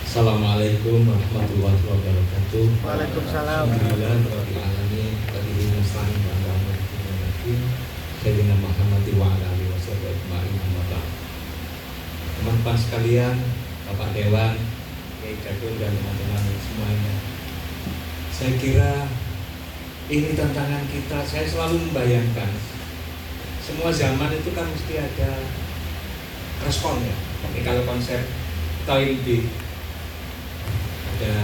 Assalamualaikum warahmatullahi wabarakatuh. Waalaikumsalam. Alhamdulillahirabbil alamin. Qadihi muslimin wa ala alihi Sayyidina Muhammad wa ala alihi wasallam. Teman-teman sekalian, Bapak Dewan, Kiai Jadul dan teman-teman semuanya. Saya kira ini tantangan kita. Saya selalu membayangkan semua zaman itu kan mesti ada responnya. Ini kalau konsep Toynbee ada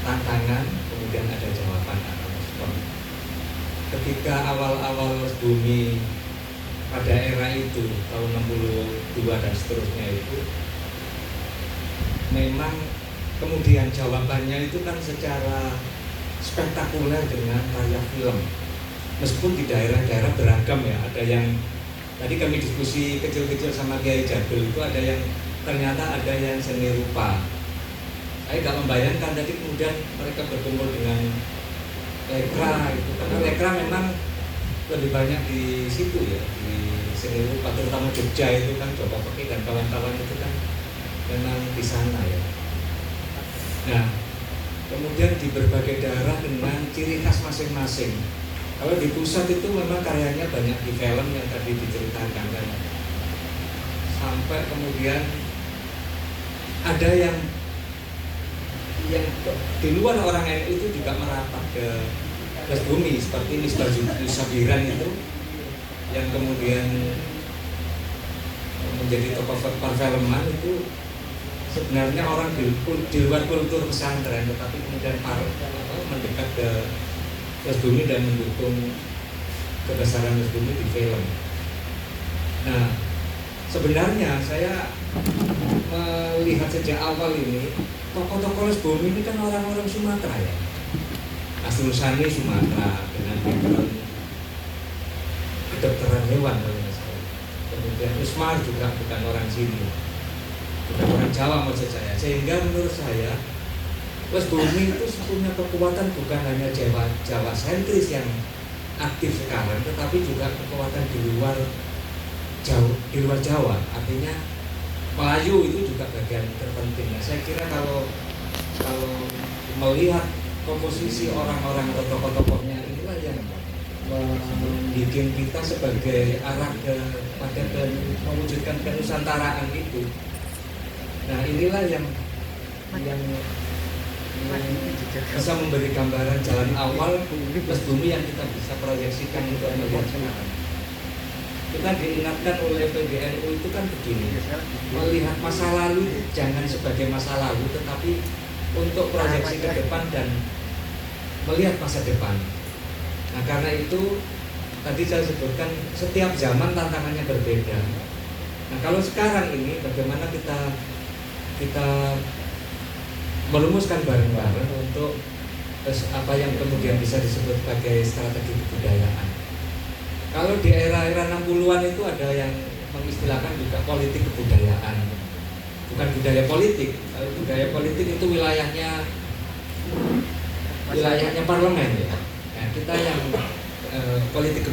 tantangan, kemudian ada jawaban atau respon. Ketika awal-awal bumi pada era itu tahun 62 dan seterusnya itu, memang kemudian jawabannya itu kan secara spektakuler dengan karya film. Meskipun di daerah-daerah beragam ya, ada yang tadi kami diskusi kecil-kecil sama Kiai Jadul itu ada yang ternyata ada yang seni rupa. Saya tidak membayangkan tadi kemudian mereka berkumpul dengan Lekra itu, karena Lekra memang lebih banyak di situ ya, di seni rupa, terutama Jogja itu kan, Joko Peki dan kawan-kawan itu kan memang di sana ya. Nah, kemudian di berbagai daerah dengan ciri khas masing-masing. Kalau di pusat itu memang karyanya banyak di film yang tadi diceritakan kan. Sampai kemudian ada yang di luar orang NU itu juga merapat ke bumi seperti Misbah Sabiran itu yang kemudian menjadi tokoh perfilman itu sebenarnya orang di luar kultur pesantren, tetapi kemudian mendekat ke bumi dan mendukung kebesaran bumi di film. Nah, sebenarnya saya melihat sejak awal ini tokoh-tokoh bumi ini kan orang-orang Sumatera ya. Asrul Sani Sumatera dengan background kedokteran hewan kalau nggak salah. Kemudian Usmar juga bukan orang sini, bukan orang Jawa maksud saya. Sehingga menurut saya West Bumi itu punya kekuatan bukan hanya Jawa sentris yang aktif sekarang, tetapi juga kekuatan di luar Jawa. Artinya Melayu itu juga bagian terpenting. Nah, saya kira kalau melihat komposisi orang-orang atau tokoh-tokohnya, inilah yang membuat kita sebagai arah pada mewujudkan kenusantaraan itu. Nah, inilah yang bisa memberi gambaran jalan awal plus bumi yang kita bisa proyeksikan untuk melihat sekarang. Kita diingatkan oleh PBNU itu kan begini, melihat masa lalu jangan sebagai masa lalu, tetapi untuk proyeksi ke depan dan melihat masa depan. Nah, karena itu tadi saya sebutkan setiap zaman tantangannya berbeda. Nah, kalau sekarang ini bagaimana kita merumuskan bareng-bareng untuk apa yang kemudian bisa disebut sebagai strategi kebudayaan. Kalau di era-era 60-an itu ada yang mengistilahkan juga politik kebudayaan. Bukan budaya politik. Kalau budaya politik itu wilayahnya parlemen ya. Nah, kita yang politik